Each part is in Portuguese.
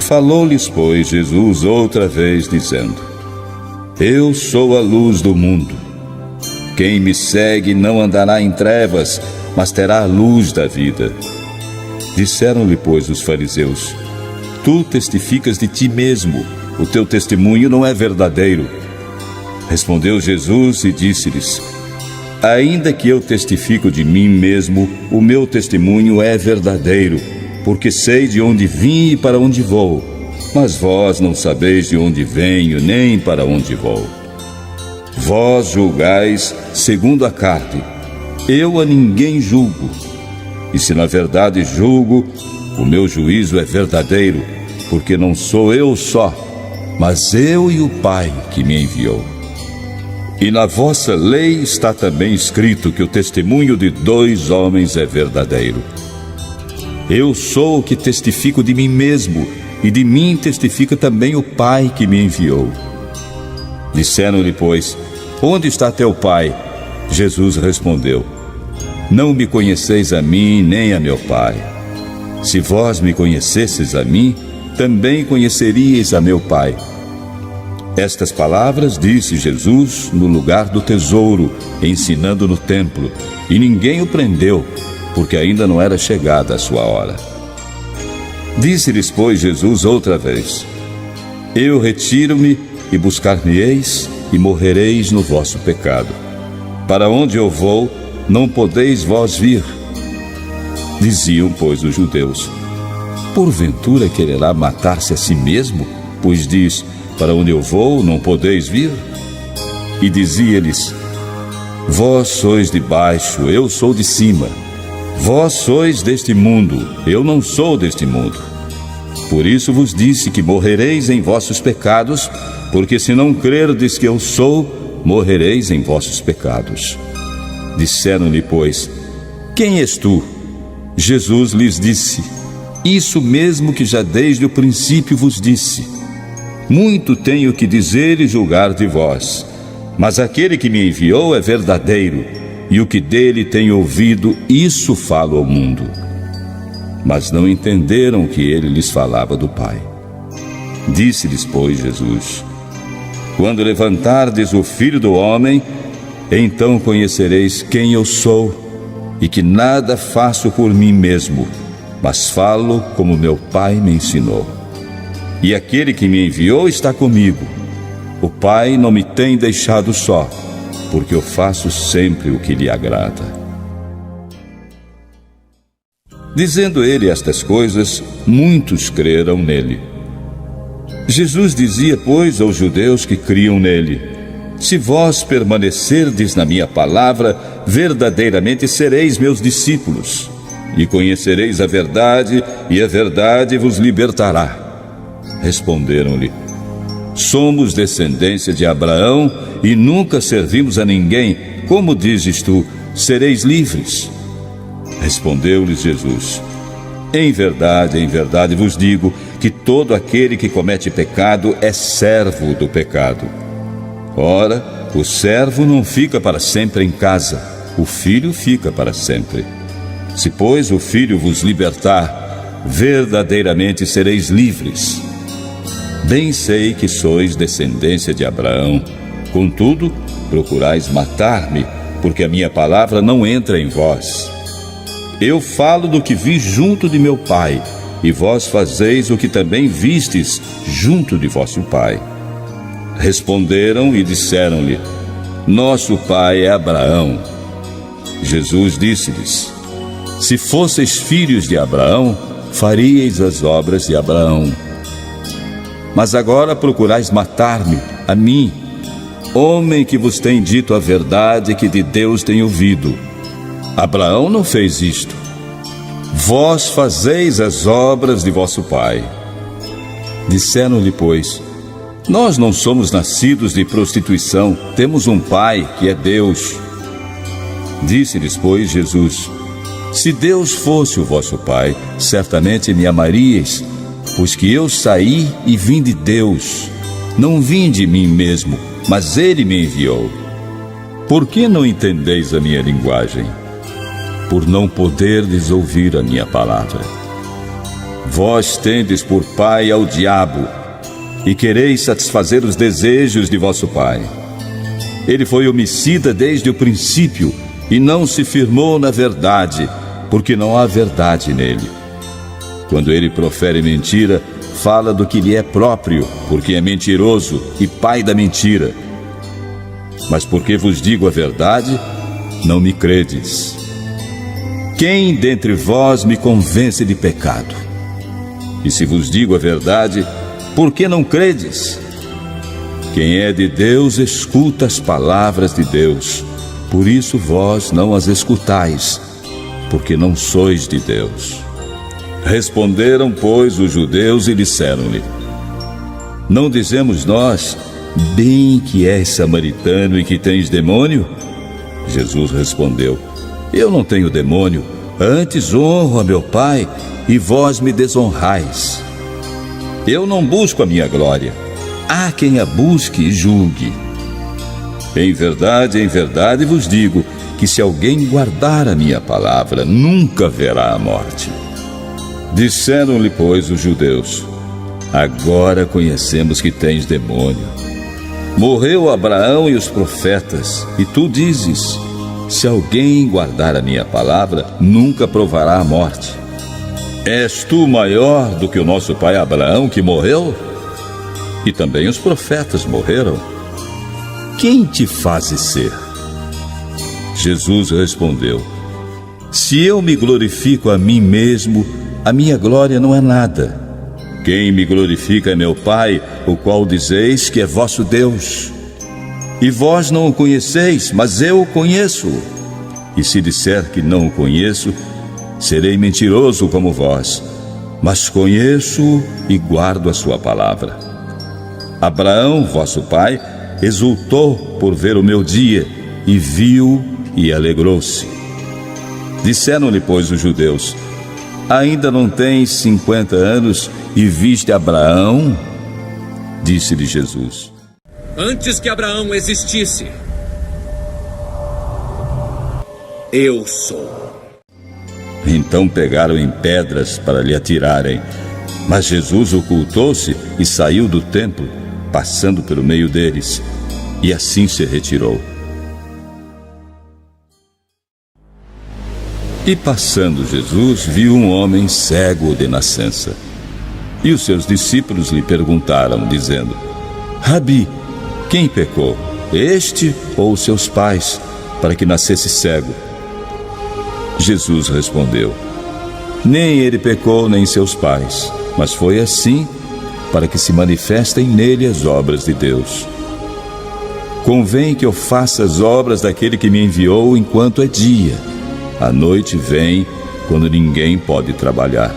Falou-lhes, pois, Jesus outra vez, dizendo: Eu sou a luz do mundo. Quem me segue não andará em trevas, mas terá a luz da vida. Disseram-lhe, pois, os fariseus: Tu testificas de ti mesmo, o teu testemunho não é verdadeiro. Respondeu Jesus e disse-lhes: Ainda que eu testifico de mim mesmo, o meu testemunho é verdadeiro, porque sei de onde vim e para onde vou. Mas vós não sabeis de onde venho, nem para onde vou. Vós julgais segundo a carne, eu a ninguém julgo. E se na verdade julgo, o meu juízo é verdadeiro, porque não sou eu só, mas eu e o Pai que me enviou. E na vossa lei está também escrito que o testemunho de 2 homens é verdadeiro. Eu sou o que testifico de mim mesmo, e de mim testifica também o Pai que me enviou. Disseram-lhe, pois: Onde está teu Pai? Jesus respondeu: Não me conheceis a mim, nem a meu Pai. Se vós me conhecesseis a mim, também conheceríeis a meu Pai. Estas palavras disse Jesus no lugar do tesouro, ensinando no templo, e ninguém o prendeu, porque ainda não era chegada a sua hora. Disse-lhes, pois, Jesus outra vez: Eu retiro-me e buscar-me-eis, e morrereis no vosso pecado. Para onde eu vou, não podeis vós vir. Diziam, pois, os judeus: Porventura quererá matar-se a si mesmo, pois diz: Para onde eu vou, não podeis vir? E dizia-lhes: Vós sois de baixo, eu sou de cima. Vós sois deste mundo, eu não sou deste mundo. Por isso vos disse que morrereis em vossos pecados, porque se não crerdes que eu sou, morrereis em vossos pecados. Disseram-lhe, pois: Quem és tu? Jesus lhes disse: Isso mesmo que já desde o princípio vos disse. Muito tenho que dizer e julgar de vós, mas aquele que me enviou é verdadeiro, e o que dele tenho ouvido, isso falo ao mundo. Mas não entenderam que ele lhes falava do Pai. Disse-lhes, pois, Jesus: Quando levantardes o Filho do Homem, então conhecereis quem eu sou, e que nada faço por mim mesmo, mas falo como meu Pai me ensinou. E aquele que me enviou está comigo. O Pai não me tem deixado só, porque eu faço sempre o que lhe agrada. Dizendo ele estas coisas, muitos creram nele. Jesus dizia, pois, aos judeus que criam nele: Se vós permanecerdes na minha palavra, verdadeiramente sereis meus discípulos, e conhecereis a verdade, e a verdade vos libertará. Responderam-lhe: Somos descendência de Abraão e nunca servimos a ninguém. Como dizes tu, sereis livres? Respondeu-lhes Jesus: em verdade vos digo que todo aquele que comete pecado é servo do pecado. Ora, o servo não fica para sempre em casa, o filho fica para sempre. Se, pois, o Filho vos libertar, verdadeiramente sereis livres. Bem sei que sois descendência de Abraão, contudo, procurais matar-me, porque a minha palavra não entra em vós. Eu falo do que vi junto de meu Pai, e vós fazeis o que também vistes junto de vosso pai. Responderam e disseram-lhe: Nosso pai é Abraão. Jesus disse-lhes: Se fosseis filhos de Abraão, faríeis as obras de Abraão. Mas agora procurais matar-me, a mim, homem que vos tem dito a verdade que de Deus tem ouvido. Abraão não fez isto. Vós fazeis as obras de vosso pai. Disseram-lhe, pois: Nós não somos nascidos de prostituição, temos um pai que é Deus. Disse-lhes, pois, Jesus: Se Deus fosse o vosso pai, certamente me amaríeis, pois que eu saí e vim de Deus. Não vim de mim mesmo, mas Ele me enviou. Por que não entendeis a minha linguagem? Por não poderdes ouvir a minha palavra. Vós tendes por pai ao diabo, e quereis satisfazer os desejos de vosso pai. Ele foi homicida desde o princípio, e não se firmou na verdade, porque não há verdade nele. Quando ele profere mentira, fala do que lhe é próprio, porque é mentiroso e pai da mentira. Mas porque vos digo a verdade, não me credes. Quem dentre vós me convence de pecado? E se vos digo a verdade, por que não credes? Quem é de Deus escuta as palavras de Deus. Por isso vós não as escutais, porque não sois de Deus. Responderam, pois, os judeus e disseram-lhe: Não dizemos nós, bem que és samaritano e que tens demônio? Jesus respondeu: Eu não tenho demônio, antes honro a meu Pai, e vós me desonrais. Eu não busco a minha glória. Há quem a busque e julgue. Em verdade vos digo que se alguém guardar a minha palavra, nunca verá a morte. Disseram-lhe, pois, os judeus: Agora conhecemos que tens demônio. Morreu Abraão e os profetas, e tu dizes: Se alguém guardar a minha palavra, nunca provará a morte. És tu maior do que o nosso pai Abraão, que morreu? E também os profetas morreram. Quem te fazes ser? Jesus respondeu: Se eu me glorifico a mim mesmo, a minha glória não é nada. Quem me glorifica é meu Pai, o qual dizeis que é vosso Deus. E vós não o conheceis, mas eu o conheço. E se disser que não o conheço, serei mentiroso como vós, mas conheço-o e guardo a sua palavra. Abraão, vosso pai, exultou por ver o meu dia, e viu e alegrou-se. Disseram-lhe, pois, os judeus: Ainda não tens 50 anos e viste Abraão? Disse-lhe Jesus: Antes que Abraão existisse, eu sou. Então pegaram em pedras para lhe atirarem. Mas Jesus ocultou-se e saiu do templo, passando pelo meio deles, e assim se retirou. E passando Jesus, viu um homem cego de nascença. E os seus discípulos lhe perguntaram, dizendo: Rabi, quem pecou, este ou os seus pais, para que nascesse cego? Jesus respondeu: Nem ele pecou, nem seus pais, mas foi assim para que se manifestem nele as obras de Deus. Convém que eu faça as obras daquele que me enviou enquanto é dia. A noite vem, quando ninguém pode trabalhar.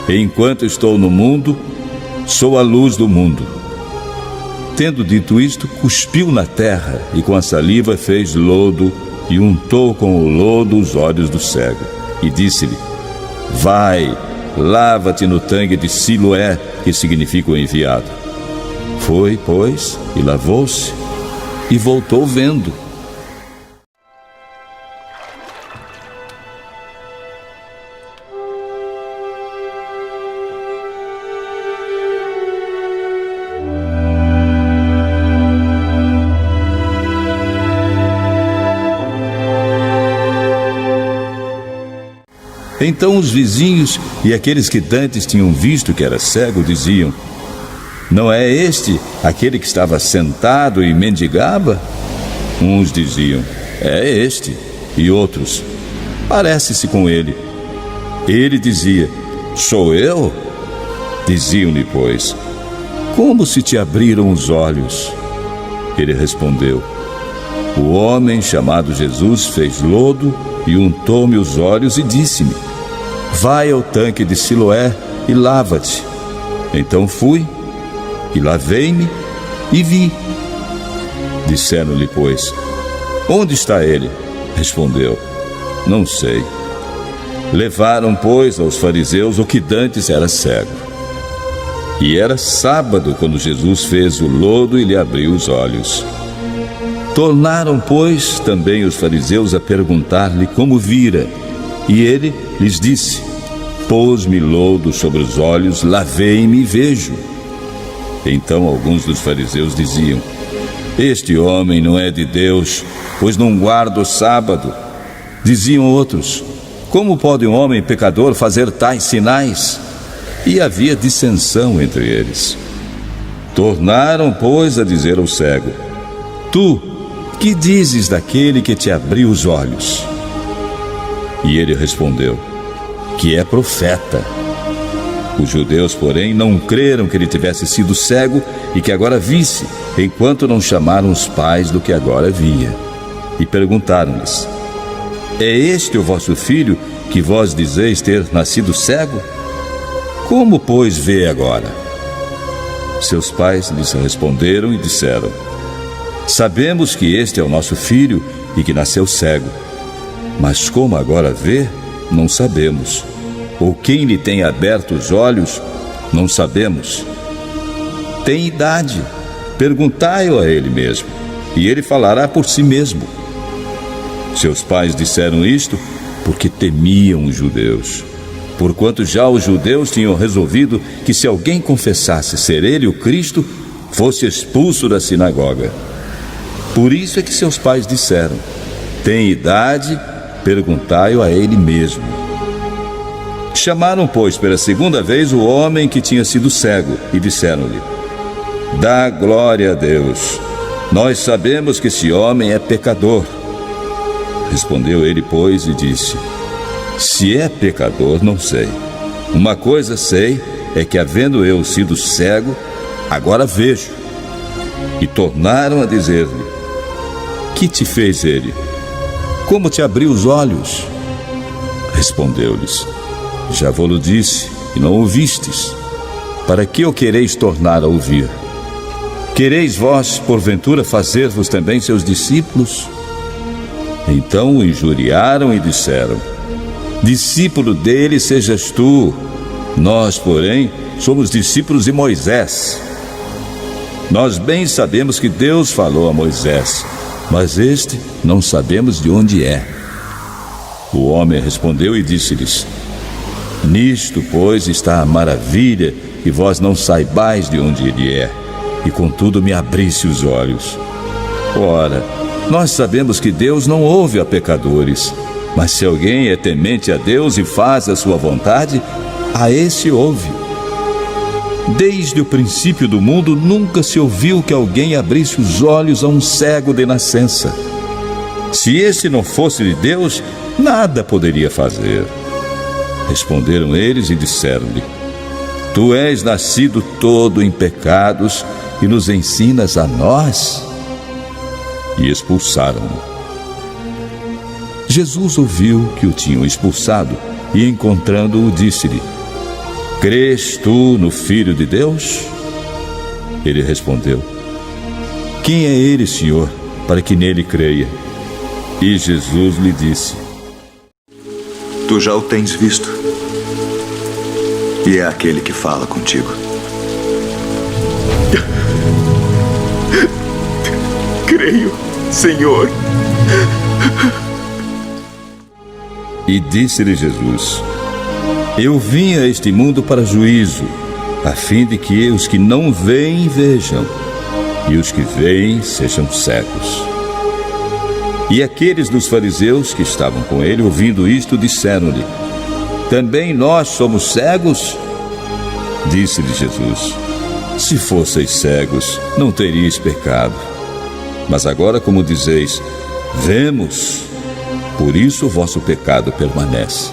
Enquanto estou no mundo, sou a luz do mundo. Tendo dito isto, cuspiu na terra e com a saliva fez lodo e untou com o lodo os olhos do cego. E disse-lhe: Vai, lava-te no tanque de Siloé, que significa o enviado. Foi, pois, e lavou-se, e voltou vendo. Então os vizinhos e aqueles que dantes tinham visto que era cego diziam: Não é este aquele que estava sentado e mendigava? Uns diziam: É este. E outros: Parece-se com ele. Ele dizia: Sou eu? Diziam-lhe, pois: Como se te abriram os olhos? Ele respondeu: O homem chamado Jesus fez lodo e untou-me os olhos e disse-me: Vai ao tanque de Siloé e lava-te. Então fui e lavei-me e vi. Disseram-lhe, pois: Onde está ele? Respondeu: Não sei. Levaram, pois, aos fariseus o que dantes era cego. E era sábado quando Jesus fez o lodo e lhe abriu os olhos. Tornaram, pois, também os fariseus a perguntar-lhe como vira. E ele lhes disse: pôs-me lodo sobre os olhos, lavei-me e vejo. Então alguns dos fariseus diziam: este homem não é de Deus, pois não guarda o sábado. Diziam outros: como pode um homem pecador fazer tais sinais? E havia dissensão entre eles. Tornaram, pois, a dizer ao cego: tu, que dizes daquele que te abriu os olhos? E ele respondeu: que é profeta. Os judeus, porém, não creram que ele tivesse sido cego e que agora visse, enquanto não chamaram os pais do que agora via. E perguntaram-lhes: é este o vosso filho, que vós dizeis ter nascido cego? Como, pois, vê agora? Seus pais lhes responderam e disseram: sabemos que este é o nosso filho e que nasceu cego. Mas como agora vê, não sabemos. Ou quem lhe tem aberto os olhos, não sabemos. Tem idade, perguntai-o a ele mesmo, e ele falará por si mesmo. Seus pais disseram isto porque temiam os judeus, porquanto já os judeus tinham resolvido que se alguém confessasse ser ele o Cristo, fosse expulso da sinagoga. Por isso é que seus pais disseram: tem idade, perguntai-o a ele mesmo. Chamaram, pois, pela segunda vez o homem que tinha sido cego e disseram-lhe: dá glória a Deus, nós sabemos que esse homem é pecador. Respondeu ele, pois, e disse: se é pecador, não sei. Uma coisa sei, é que havendo eu sido cego, agora vejo. E tornaram a dizer-lhe: que te fez ele? Como te abriu os olhos? Respondeu-lhes: já vou-lo disse, e não ouvistes. Para que o quereis tornar a ouvir? Quereis vós, porventura, fazer-vos também seus discípulos? Então o injuriaram e disseram: discípulo dele sejas tu. Nós, porém, somos discípulos de Moisés. Nós bem sabemos que Deus falou a Moisés, mas este não sabemos de onde é. O homem respondeu e disse-lhes: nisto, pois, está a maravilha, que vós não saibais de onde ele é, e contudo me abrisse os olhos. Ora, nós sabemos que Deus não ouve a pecadores, mas se alguém é temente a Deus e faz a sua vontade, a esse ouve. Desde o princípio do mundo nunca se ouviu que alguém abrisse os olhos a um cego de nascença. Se esse não fosse de Deus, nada poderia fazer. Responderam eles e disseram-lhe: tu és nascido todo em pecados e nos ensinas a nós? E expulsaram-no. Jesus ouviu que o tinham expulsado e, encontrando-o, disse-lhe: crês tu no Filho de Deus? Ele respondeu: quem é ele, Senhor, para que nele creia? E Jesus lhe disse: tu já o tens visto, e é aquele que fala contigo. Creio, Senhor. E disse-lhe Jesus: eu vim a este mundo para juízo, a fim de que os que não veem vejam, e os que veem sejam cegos. E aqueles dos fariseus que estavam com ele, ouvindo isto, disseram-lhe: também nós somos cegos? Disse-lhe Jesus: se fosseis cegos, não teríeis pecado. Mas agora, como dizeis, vemos, por isso o vosso pecado permanece.